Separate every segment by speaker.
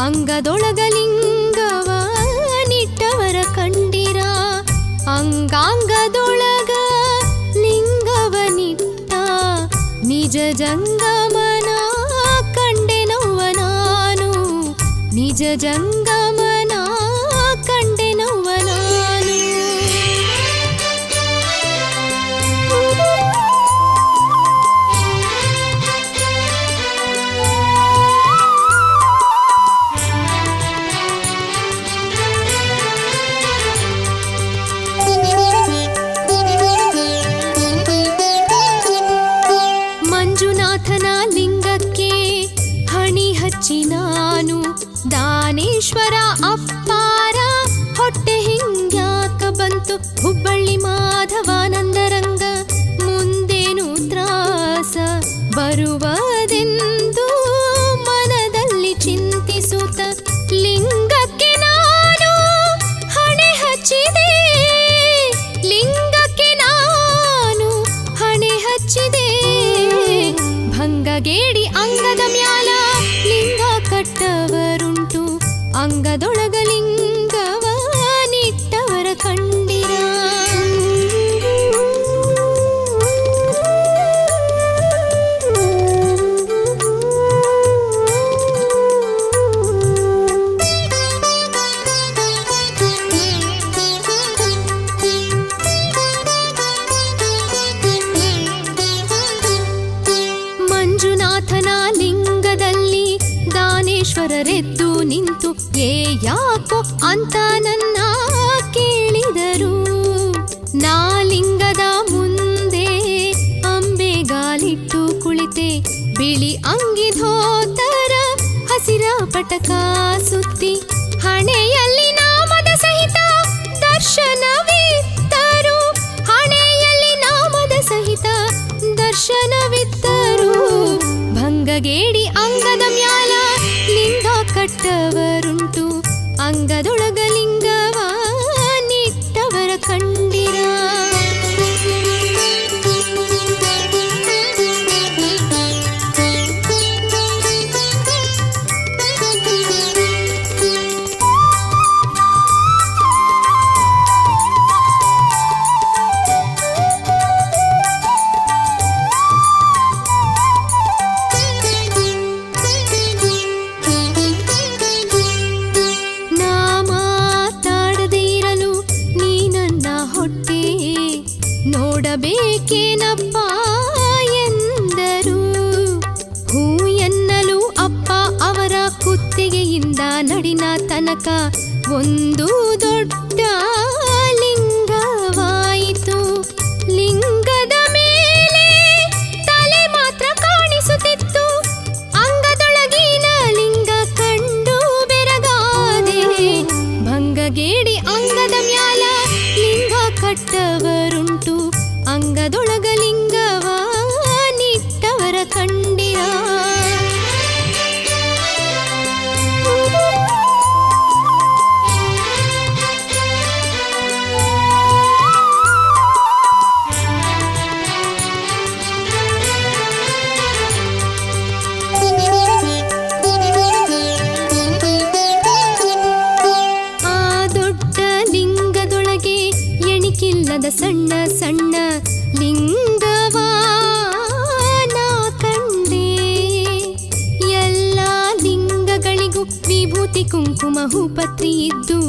Speaker 1: ಅಂಗದೊಳಗಲಿಂಗವ ನಿಟ್ಟವರ ಕಂಡಿರ ಅಂಗಾಂಗದೊಳಗ ಲಿಂಗವ ನಿಟ್ಟ ನಿಜ ಜಂಗಮನ ಕಂಡೆನವ್ವ ನಾನು ನಿಜ ಜಂಗಮನ ಕಂಡೆನವ್ವ ನಾನು. ಮಂಜುನಾಥನ ಲಿಂಗಕ್ಕೆ ಹಣಿ ಹಚ್ಚಿ ನಾನು ದಾನೇಶ್ವರ ಅಪ್ಪಾರ ಹೊಟ್ಟೆ ಹಿಂಗ್ಯಾಕ ಬಂತು ಹುಬ್ಬಳ್ಳಿ ಮಾಧವಾನಂದರಂಗ ಮುಂದೇನು ತ್ರಾಸ ಬರುವದೆಂದು ಮನದಲ್ಲಿ ಚಿಂತಿಸುತ್ತ ಲಿಂಗಕ್ಕೆ ನಾನು ಹಣೆ ಹಚ್ಚಿದೆ ಲಿಂಗಕ್ಕೆ ನಾನು ಹಣೆ ಹಚ್ಚಿದೆ ಭಂಗಗೇಡಿ ಅಂಗದ ಮ್ಯಾಲ ಲಿಂಗ ಕಟ್ಟವರುಂಟು ಅಂಗದೊಳಗ ಲಿಂಗವ ನಿಟ್ಟವರ ಕಂಡಿರ. ಮಂಜುನಾಥನ ಲಿಂಗದಲ್ಲಿ ದಾನೇಶ್ವರರೆದ್ದು ನಿಂತು ಏ ಯಾಕೋ ಅಂತ ನನ್ನ ಕೇಳಿದರು. ನಾ ಲಿಂಗದ ಮುಂದೆ ಅಂಬೆಗಾಲಿಟ್ಟು ಕುಳಿತೆ ಬಿಳಿ ಅಂಗಿ ಧೋತರ ಹಸಿರ ಪಟಕ ಸುತ್ತಿ ಹಣೆಯಲ್ಲಿ ನಾಮದ ಸಹಿತ ದರ್ಶನವಿತ್ತರು ಹಣೆಯಲ್ಲಿ ನಾಮದ ಸಹಿತ ದರ್ಶನವಿತ್ತರು ಭಂಗಗೇಡಿ ಅಂಗದ ಮ್ಯಾಲ ಲಿಂಗ ಕಟ್ಟವರುಂಟು ಅಂಗದೊಳಗ ಲಿಂಗವ ನಿಟ್ಟವರ ಕಂಡಿರ. ನೋಡಬೇಕೇನಪ್ಪ ಎಂದರು ಹೂ ಎನ್ನಲು ಅಪ್ಪ ಅವರ ಕುತ್ತಿಗೆಯಿಂದ ನಡಿನ ತನಕ ಒಂದು ದೊಡ್ಡ ಲಿಂಗವಾಯಿತು. ಲಿಂಗದ ಮೇಲೆ ತಲೆ ಮಾತ್ರ ಕಾಣಿಸುತ್ತಿತ್ತು ಅಂಗದೊಳಗಿನ ಲಿಂಗ ಕಂಡು ಬೆರಗಾದೆ ಭಂಗಗೇಡಿ ಅಂಗದ ಮ್ಯಾಲ ಲಿಂಗ ಕಟ್ಟವರುಂಟು ಅಂಗದೊಳಗ ಲಿಂಗವ ನಿಟ್ಟವರ ಕಂಡಿರ. ಆ ದೊಡ್ಡ ಲಿಂಗದೊಳಗೆ ಎಣಿಕಿಲ್ಲದ ಸಣ್ಣ ಸಣ್ಣ ಲಿಂಗವ ನಾ ಕಂಡೆ. ಎಲ್ಲ ಲಿಂಗಗಳಿಗೂ ವಿಭೂತಿ ಕುಂಕುಮ ಹೂಪತ್ರಿ ಇದ್ದು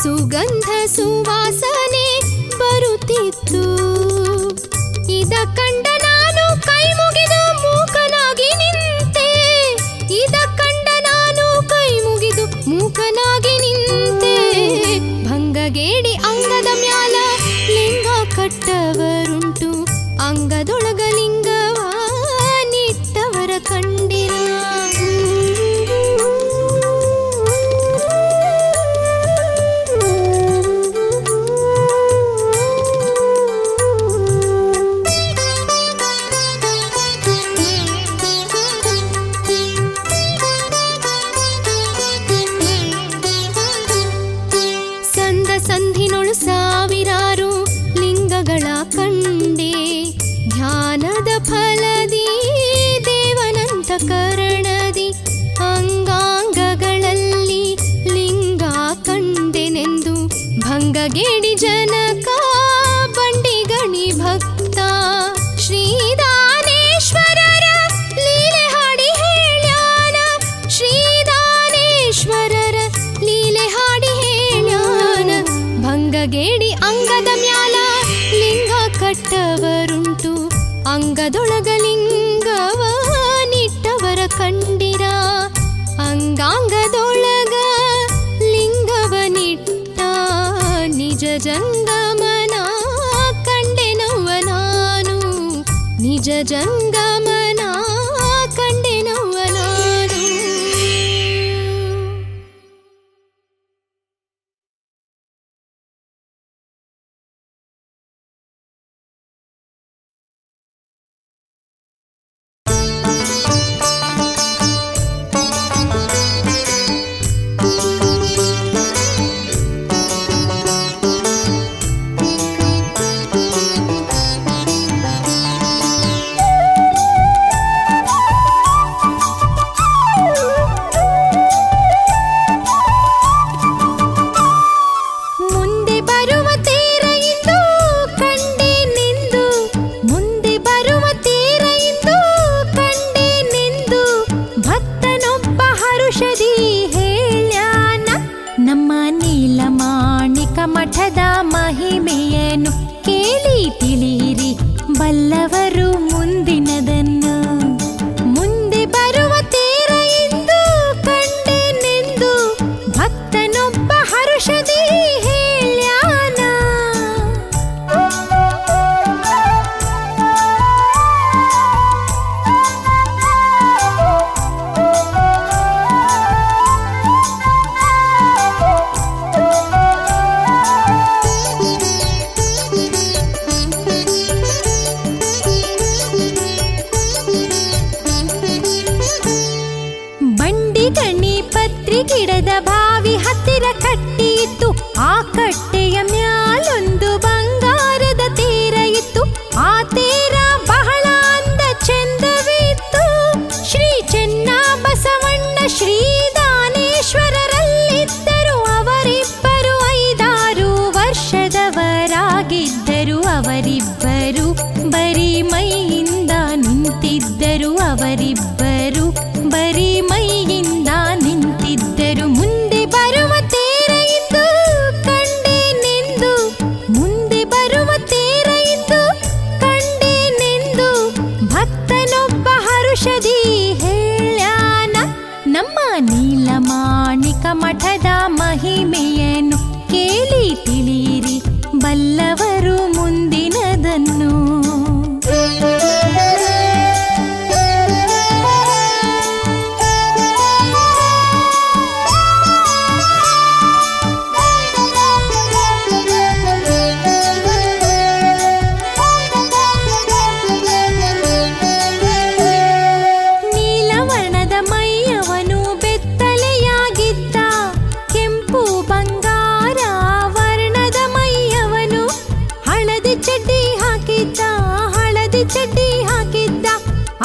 Speaker 1: ಸುಗಂಧ ಸುವಾಸನೆ ಬರುತ್ತಿತ್ತು. ಇದ ಕಂಡ ನಾನು ಕೈ ಮುಗಿದು ಮೂಕನಾಗಿ ನಿಂತೆ ಇದ ಕಂಡ ನಾನು ಕೈ ಮುಗಿದು ಮೂಕನಾಗಿ ನಿಂತೆ ಭಂಗಗೇಡಿ ಅಂಗದ ಮ್ಯಾಲ ಲಿಂಗ ಕಟ್ಟವರುಂಟು ಅಂಗದೊಳಗ ಲಿಂಗವ ನಿಟ್ಟವರ ಕಂಡಿರ. ಸಂದ ಸಂಧಿನೊಳು ಸಾವಿರಾರು ಲಿಂಗಗಳ ಕಂಡೆ ಧ್ಯಾನದ ಫಲದಿ ದೇವನಂತ ಕರಣದಿ ಅಂಗಾಂಗಗಳಲ್ಲಿ ಭಂಗಗೇಡಿ ಜನಕ ಬಂಡಿಗಣಿ ಭಕ್ತ ಶ್ರೀದಾನೇಶ್ವರರ ಲೀಲೆ ಹಾಡಿ ಹೇಳ್ಯಾನ ಶ್ರೀದಾನೇಶ್ವರರ ಲೀಲೆ ಹಾಡಿ ಹೇಳ್ಯಾನ ಭಂಗಗೇಡಿ ಅಂಗದ ಮ್ಯಾಲ ಲಿಂಗ ಕಟ್ಟವರುಂಟು ಅಂಗದೊಳಗ ಲಿಂಗವ ನಿಟ್ಟವರ ಕಂಡಿರ ಅಂಗಾಂಗದೊಳಗ ಲಿಂಗವ ನಿಟ್ಟ ನಿಜ ಜಂಗಮನ ಕಂಡೆನವ್ವ ನಾನು ನಿಜ ಜಂಗಮನ ಕಂಡೆನವ್ವ ನಾನು.
Speaker 2: ಮಠದ ಮಹಿಮೆಯನ್ನು ಕೇಳಿ ತಿಳಿಯಿರಿ ಬಲ್ಲವರು ಮುಂದಿನದನ್ನು. ಮುಂದೆ ಬರುವ ತೇರ ಎಂದು ಕಂಡೆನೆಂದು ಭಕ್ತನೊಬ್ಬ ಹರುಷದಿ ಹೇಳ್ಯಾನ. ಗಿಡದ ಬಾವಿ ಹತ್ತಿರ ಕಟ್ಟಿ ಇತ್ತು, ಆ ಕಟ್ಟೆಯ ಮ್ಯಾಲೊಂದು ಬಂಗಾರದ ತೇರ ಇತ್ತು. ಆ ತೇರ ಬಹಳ ಅಂದ ಚಂದವಿತ್ತು. ಶ್ರೀ ಚೆನ್ನ ಬಸವಣ್ಣ ಶ್ರೀದಾನೇಶ್ವರರಲ್ಲಿದ್ದರು. ಅವರಿಬ್ಬರು 5-6 ವರ್ಷದವರಾಗಿದ್ದರು. ಅವರಿಬ್ಬರು ಬರೀ ಮೈಯಿಂದ ನಿಂತಿದ್ದರು. ಅವರಿಬ್ಬರು ಬರೀ ಮೈಯಿಂದ ನಿಂತಿದ್ದರು. ಮುಂದೆ ಬರುವ ತೇರ ಎಂದು ಕಂಡೆನೆಂದು, ಮುಂದೆ ಬರುವ ತೇರ ಎಂದು ಕಂಡೆನೆಂದು ಭಕ್ತನೊಬ್ಬ ಹರುಷದಿ ಹೇಳ್ಯಾನ. ನಮ್ಮ ನೀಲಮಾಣಿಕ ಮಠದ ಮಹಿಮೆಯನ್ನು ಕೇಳಿ ತಿಳಿಯಿರಿ ಬಲ್ಲವರು ಮುಂದಿನದನ್ನು.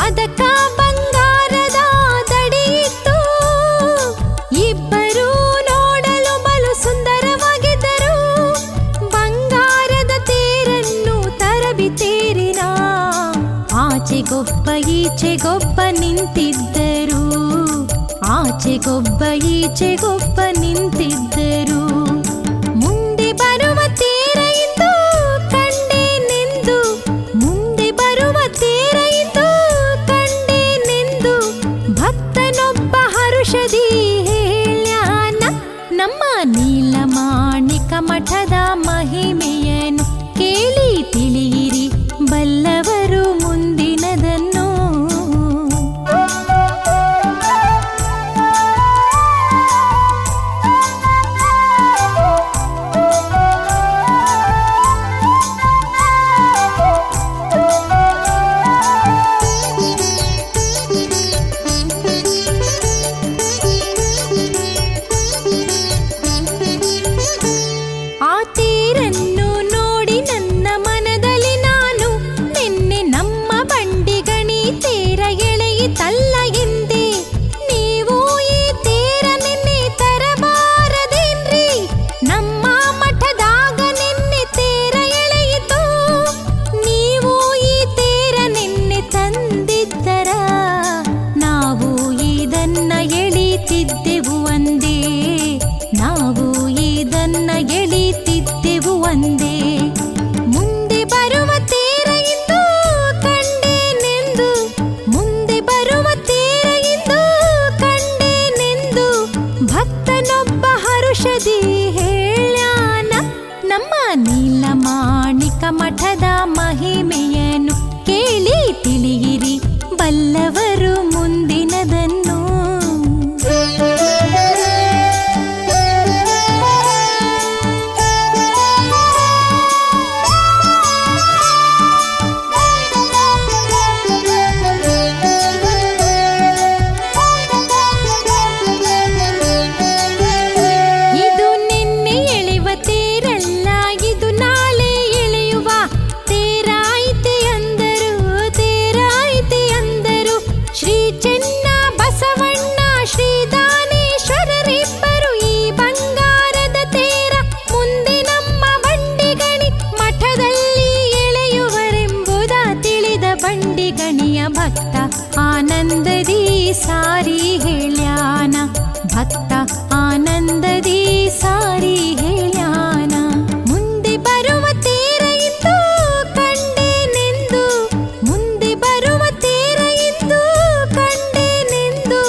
Speaker 2: ಅದಕ್ಕ ಬಂಗಾರದ ದಡಿಯಿತ್ತು. ಇಬ್ಬರು ನೋಡಲು ಬಲು ಸುಂದರವಾಗಿದ್ದರು. ಬಂಗಾರದ ತೇರನ್ನು ತರಬಿತೇರಿನ ಆಚೆಗೊಬ್ಬ ಈಚೆಗೊಬ್ಬ ನಿಂತಿದ್ದರು. ಆಚೆಗೊಬ್ಬ ಈಚೆಗೊಬ್ಬ ನಿಂತಿದ್ದರು. ಮುಂದೆ ಬರುವ ತೇರ ಎಂದು ಕಂಡೆನೆಂದು, ಮುಂದೆ ಬರುವ ತೇರ ಎಂದು ಕಂಡೆನೆಂದು ಭಕ್ತನೊಬ್ಬ ಹರುಷದಿ ಹೇಳ್ಯಾನ. ನಮ್ಮ ನೀಲಮಾಣಿಕ ಮಠದ ಮಹಿಮೆಯನ್ನು ಕೇಳಿ ತಿಳಿಯಿರಿ ಬಲ್ಲವರು ಮುಂದಿನದನ್ನು. ಸಾರಿ ಹೇಳ್ಯಾನ, ಭಕ್ತ ಆನಂದದಿ ಸಾರಿ ಹೇಳ್ಯಾನ. ಮುಂದೆ ಬರುವ ತೇರ ಇಂದು ಕಂಡೇನೆಂದು, ಮುಂದೆ ಬರುವ ತೇರ ಇಂದು ಕಂಡೇನೆಂದು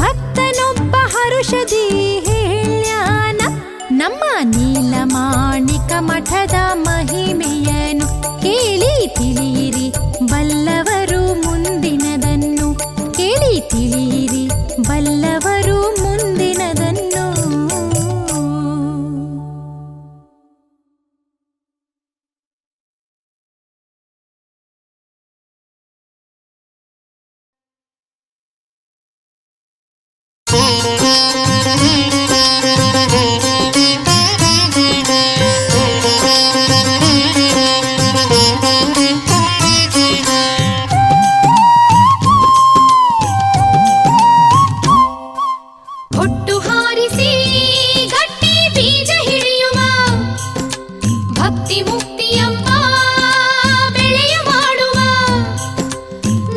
Speaker 2: ಭಕ್ತನೊಬ್ಬ ಹರುಷದಿ ಹೇಳ್ಯಾನ. ನಮ್ಮ ನೀಲಮಾಣಿಕ ಮಠದ ಮಹಿಮೆಯನು ಕೇಳಿ ತಿಳಿಯಿರಿ ಬಲ್ಲವರು ಮುಂದಿನದನ್ನು, ಕೇಳಿ ತಿಳಿಯಿರಿ ಬಲ್ಲವರು ಮುಂದಿನದನ್ನು.
Speaker 1: ಹೊಟ್ಟು ಹಾರಿಸಿ ಗಟ್ಟಿ ಬೀಜ ಹಿಡಿಯುವ ಭಕ್ತಿ ಮುಕ್ತಿ ಎಂಬ ಬೆಳೆಯ ಮಾಡುವ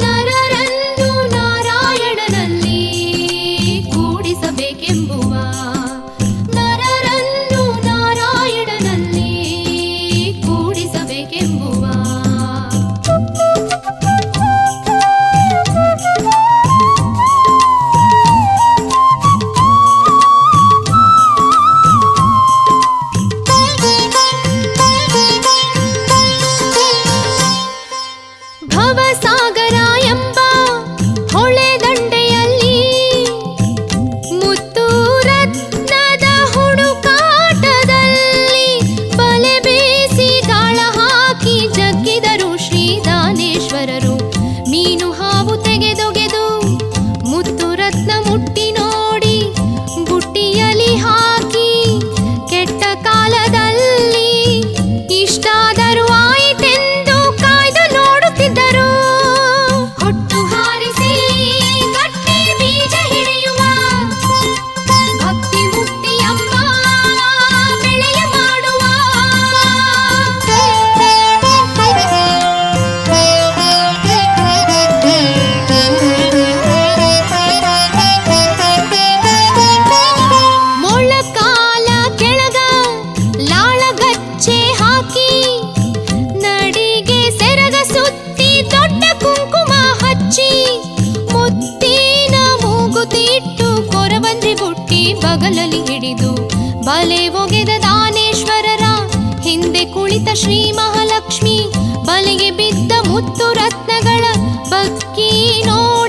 Speaker 1: ನರರನ್ನು ನಾರಾಯಣನಲ್ಲಿ ಕೂಡಿಸಬೇಕೆಂಬುವ, ನರರನ್ನು ನಾರಾಯಣನಲ್ಲಿ ಕೂಡಿಸಬೇಕೆಂಬುವ. ಭವಸಾಗರ ಎಂಬ ಹೊಳೆ ದಂಡೆಯಲ್ಲಿ ಮುತ್ತು ರತ್ನದ ಹುಡುಕಾಟದಲ್ಲಿ ಬಲೆ ಬೇಸಿ ಗಾಳ ಹಾಕಿ ಜಗ್ಗಿದರು ಶ್ರೀದಾನೇಶ್ವರರು. ಮೀನು ಹಾವು ತೆಗೆದೊಗೆದು ಮುತ್ತು ರತ್ನ ಮುಟ್ಟಿ ನೋಡಿ ಬುಟ್ಟಿಯಲ್ಲಿ ಹಾಕಿ ಕೆಟ್ಟ ಕಾಲದಲ್ಲಿ ಇಷ್ಟಾದರೂ ಆಯಿತೆಂದು ಕಾಯ್ದು ನೋಡುತ್ತಿದ್ದರು. ಹೊಟ್ಟು ಹಾರಿಸಿ ಗಟ್ಟಿ ಬೀಜ ಹಿಡಿಯುವ ಭಕ್ತಿ ಮುಕ್ತಿ ಎಂಬ ಬೆಳೆಯ ಮಾಡುವ. ಮೊಳಕಾಲ ಕೆಳಗ ಲಾಳಗಚ್ಚೆ ಹಾಕಿ ನಡಿಗೆ ಸೆರಗ ಸುತ್ತಿ ದೊಡ್ಡ ಕುಂಕುಮ ಹಚ್ಚಿ ಮುತ್ತಿನ ಮೂಗುತಿಟ್ಟು ಕೊರವಂಜಿ ಬುಟ್ಟಿ ಬಗಲಲ್ಲಿ ಹಿಡಿದು ಬಲೆ ಒಗೆದ ದಾನೇಶ್ವರರ ಹಿಂದೆ ಕುಳಿತ ಶ್ರೀ ಮಹಾಲಕ್ಷ್ಮಿ ಬಲೆಗೆ ಬಿದ್ದ ಮುತ್ತು ರತ್ನಗಳ ಬಕ್ಕಿ ನೋಡಿ